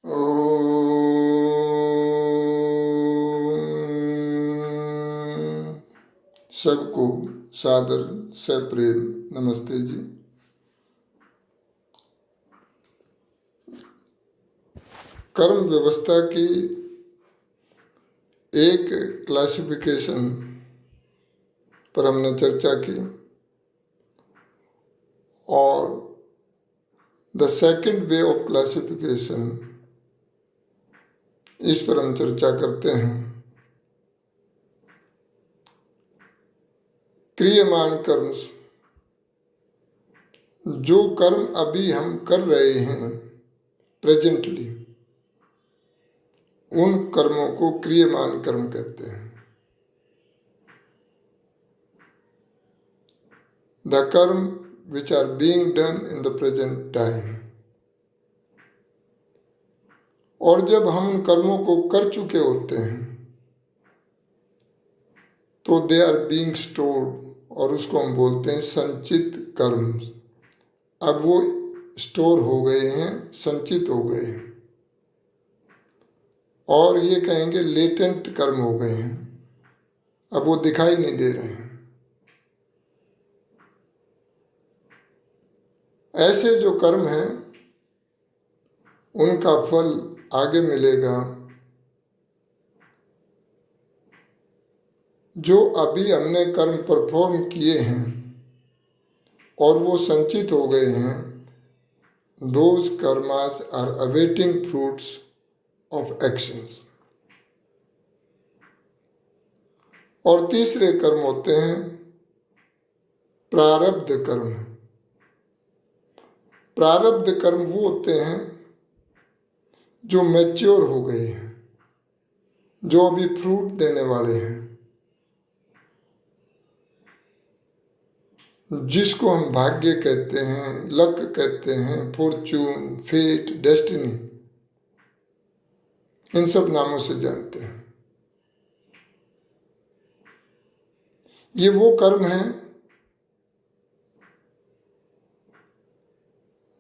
ओम। सबको सादर सप्रेम नमस्ते जी। कर्म व्यवस्था की एक क्लासिफिकेशन पर हमने चर्चा की और the second way of classification, इस पर हम चर्चा करते हैं। क्रियमान कर्म, जो कर्म अभी हम कर रहे हैं प्रेजेंटली, उन कर्मों को क्रियमान कर्म कहते हैं। द कर्म which are being done in the present time। और जब हम उन कर्मों को कर चुके होते हैं तो दे आर बीइंग स्टोर्ड, और उसको हम बोलते हैं संचित कर्म। अब वो स्टोर हो गए हैं, संचित हो गए हैं, और ये कहेंगे लेटेंट कर्म हो गए हैं, अब वो दिखाई नहीं दे रहे हैं। ऐसे जो कर्म हैं उनका फल आगे मिलेगा। जो अभी हमने कर्म परफॉर्म किए हैं और वो संचित हो गए हैं, those karmas are awaiting fruits of actions। और तीसरे कर्म होते हैं प्रारब्ध कर्म। प्रारब्ध कर्म वो होते हैं जो मैच्योर हो गए हैं, जो अभी फ्रूट देने वाले हैं, जिसको हम भाग्य कहते हैं, लक कहते हैं, फॉर्च्यून, फेट, डेस्टिनी, इन सब नामों से जानते हैं। ये वो कर्म हैं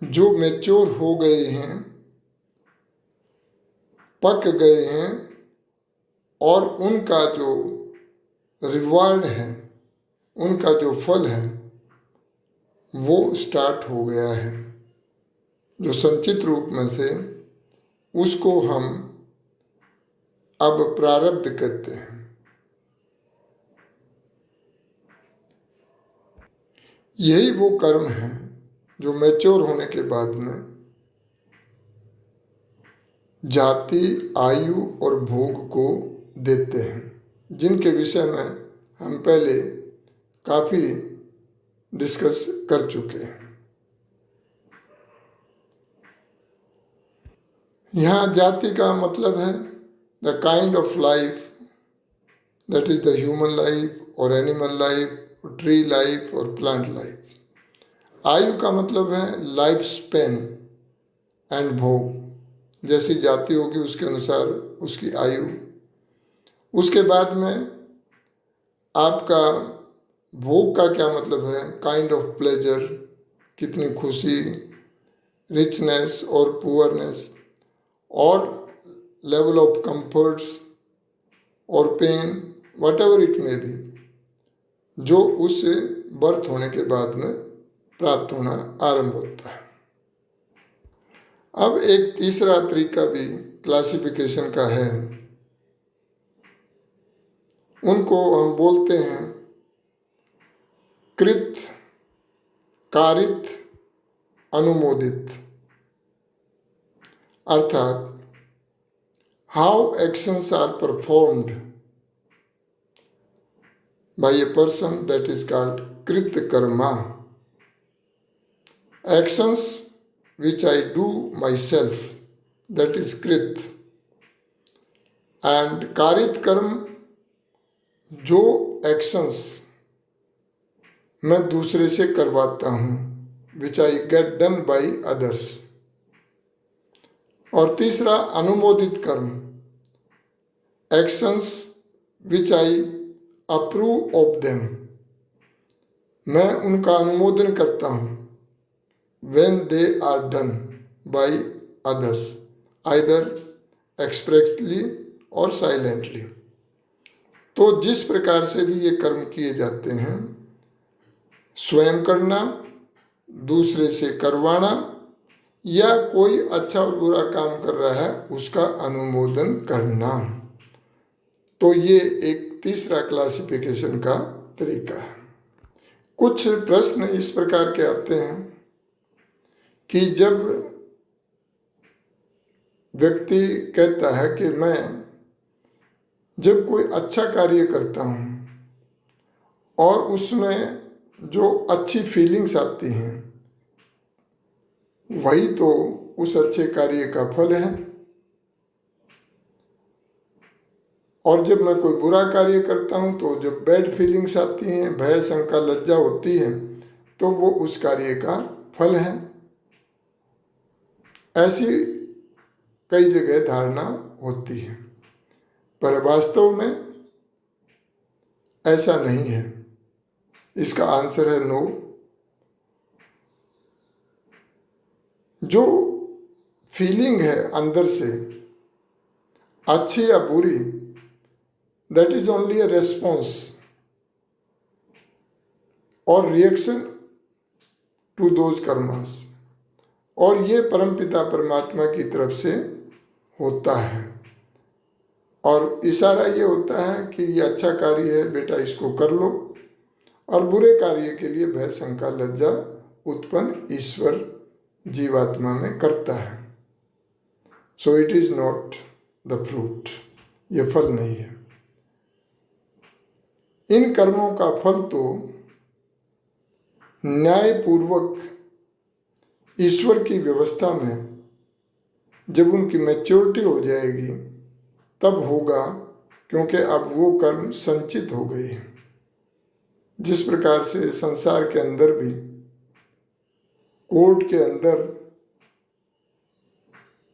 जो मैच्योर हो गए हैं, पक गए हैं, और उनका जो रिवार्ड है, उनका जो फल है, वो स्टार्ट हो गया है। जो संचित रूप में से, उसको हम अब प्रारब्ध कहते हैं। यही वो कर्म है जो मैच्योर होने के बाद में जाति, आयु और भोग को देते हैं, जिनके विषय में हम पहले काफी डिस्कस कर चुके हैं। यहाँ जाति का मतलब है the kind of life, that is the human life और एनिमल लाइफ, ट्री लाइफ और प्लांट लाइफ। आयु का मतलब है लाइफ स्पेन एंड भोग, जैसी जाति होगी उसके अनुसार उसकी आयु। उसके बाद में आपका भोग का क्या मतलब है, काइंड ऑफ प्लेजर, कितनी खुशी, रिचनेस और पुअरनेस, और लेवल ऑफ कंफर्ट्स और pain, whatever it may be, जो उससे बर्थ होने के बाद में प्राप्त होना आरंभ होता है। अब एक तीसरा तरीका भी क्लासिफिकेशन का है, उनको हम बोलते हैं कृत, कारित, अनुमोदित। अर्थात how actions are performed by a person, that is called कृत karma. Actions which I do myself, that is कृत। and कारित कर्म, जो एक्शंस मैं दूसरे से करवाता हूँ, which I get done by others। और तीसरा अनुमोदित कर्म, actions which I approve of them, मैं उनका अनुमोदन करता हूँ when they are done by others, either expressly और साइलेंटली। तो जिस प्रकार से भी ये कर्म किए जाते हैं, स्वयं करना, दूसरे से करवाना, या कोई अच्छा और बुरा काम कर रहा है उसका अनुमोदन करना, तो ये एक तीसरा क्लासिफिकेशन का तरीका है। कुछ प्रश्न इस प्रकार के आते हैं कि जब व्यक्ति कहता है कि मैं जब कोई अच्छा कार्य करता हूँ और उसमें जो अच्छी फीलिंग्स आती हैं वही तो उस अच्छे कार्य का फल है, और जब मैं कोई बुरा कार्य करता हूँ तो जब बैड फीलिंग्स आती हैं, भय, शंका, लज्जा होती है, तो वो उस कार्य का फल है। ऐसी कई जगह धारणा होती है, पर वास्तव में ऐसा नहीं है। इसका आंसर है नो। जो फीलिंग है अंदर से, अच्छी या बुरी, that is only a response और रिएक्शन टू दोज कर्मास, और ये परमपिता परमात्मा की तरफ से होता है। और इशारा ये होता है कि ये अच्छा कार्य है बेटा, इसको कर लो, और बुरे कार्य के लिए भय, शंका, लज्जा उत्पन्न ईश्वर जीवात्मा में करता है। So it is not the fruit, ये फल नहीं है। इन कर्मों का फल तो न्यायपूर्वक ईश्वर की व्यवस्था में जब उनकी मैच्योरिटी हो जाएगी तब होगा, क्योंकि अब वो कर्म संचित हो गए हैं। जिस प्रकार से संसार के अंदर भी कोर्ट के अंदर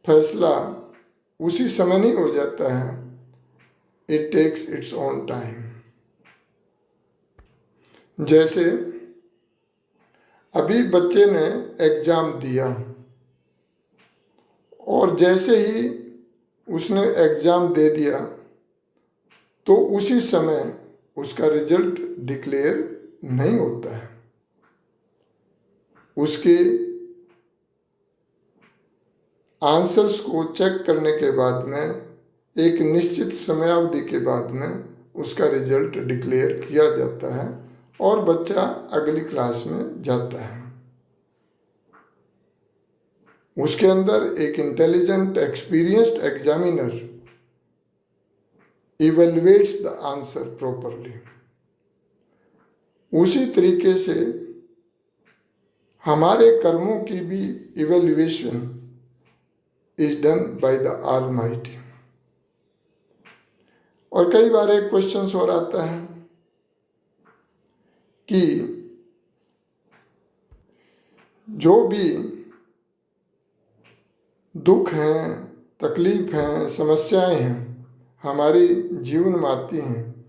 फैसला उसी समय नहीं हो जाता है, it takes its own time. जैसे अभी बच्चे ने एग्जाम दिया और जैसे ही उसने एग्जाम दे दिया तो उसी समय उसका रिजल्ट डिक्लेयर नहीं होता है। उसके आंसर्स को चेक करने के बाद में एक निश्चित समयावधि के बाद में उसका रिजल्ट डिक्लेयर किया जाता है और बच्चा अगली क्लास में जाता है। उसके अंदर एक intelligent experienced examiner evaluates the answer properly. उसी तरीके से हमारे कर्मों की भी evaluation is done by the almighty. और कई बार एक क्वेश्चन और आता है कि जो भी दुख हैं, तकलीफ हैं, समस्याएं हैं हमारी जीवन में आती हैं,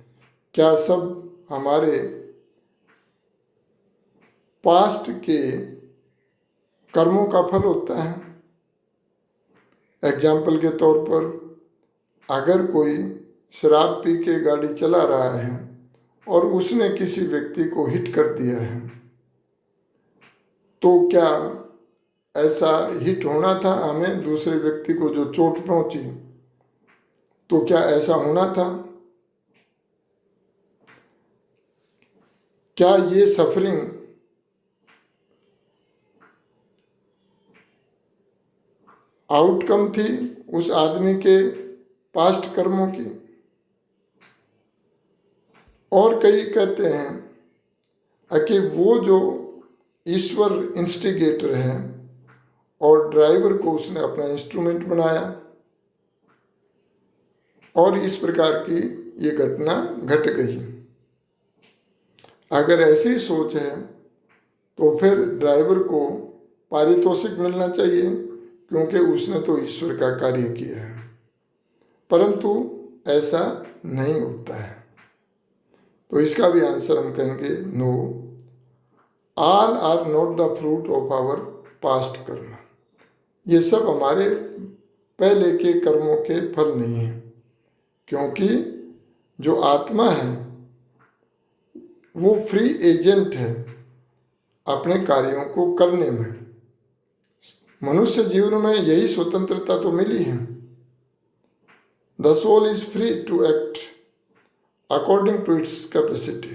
क्या सब हमारे पास्ट के कर्मों का फल होता है? एग्जाम्पल के तौर पर, अगर कोई शराब पी के गाड़ी चला रहा है और उसने किसी व्यक्ति को हिट कर दिया है, तो क्या ऐसा हिट होना था? हमें दूसरे व्यक्ति को जो चोट पहुंची, तो क्या ऐसा होना था? क्या ये सफरिंग आउटकम थी उस आदमी के पास्ट कर्मों की? और कई कहते हैं कि वो जो ईश्वर इंस्टिगेटर है और ड्राइवर को उसने अपना इंस्ट्रूमेंट बनाया, और इस प्रकार की ये घटना घट गई। अगर ऐसी सोच है तो फिर ड्राइवर को पारितोषिक मिलना चाहिए, क्योंकि उसने तो ईश्वर का कार्य किया है। परंतु ऐसा नहीं होता है। तो इसका भी आंसर हम कहेंगे no, all are not the fruit of our past karma. ये सब हमारे पहले के कर्मों के फल नहीं है, क्योंकि जो आत्मा है वो फ्री एजेंट है अपने कार्यों को करने में। मनुष्य जीवन में यही स्वतंत्रता तो मिली है। The soul is free to act according to its capacity.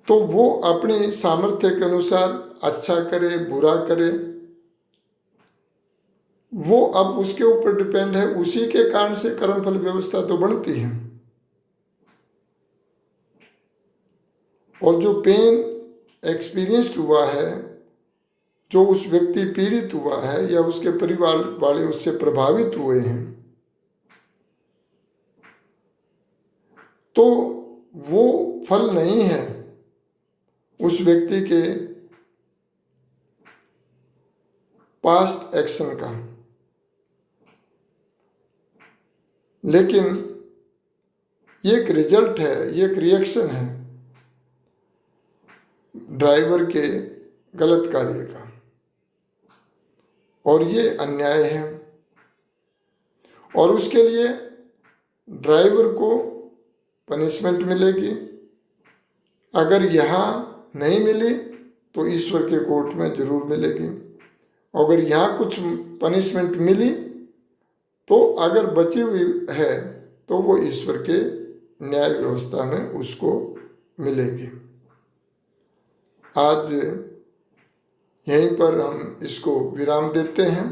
तो वो अपनी सामर्थ्य के अनुसार अच्छा करे बुरा करे, वो अब उसके ऊपर डिपेंड है। उसी के कारण से कर्मफल व्यवस्था तो बनती है। और जो पेन एक्सपीरियंस्ड हुआ है, जो उस व्यक्ति पीड़ित हुआ है या उसके परिवार वाले उससे प्रभावित हुए हैं, तो वो फल नहीं है उस व्यक्ति के पास्ट एक्शन का, लेकिन ये एक रिजल्ट है, ये एक रिएक्शन है ड्राइवर के गलत कार्य का। और ये अन्याय है, और उसके लिए ड्राइवर को पनिशमेंट मिलेगी। अगर यहाँ नहीं मिली तो ईश्वर के कोर्ट में जरूर मिलेगी। अगर यहाँ कुछ पनिशमेंट मिली तो अगर बची हुई है तो वो ईश्वर के न्याय व्यवस्था में उसको मिलेगी। आज यहीं पर हम इसको विराम देते हैं।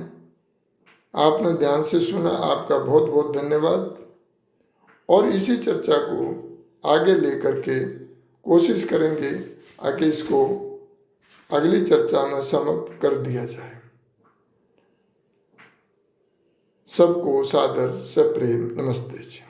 आपने ध्यान से सुना, आपका बहुत बहुत धन्यवाद। और इसी चर्चा को आगे लेकर के कोशिश करेंगे आगे इसको अगली चर्चा में समाप्त कर दिया जाए। सबको सादर सप्रेम नमस्ते जी।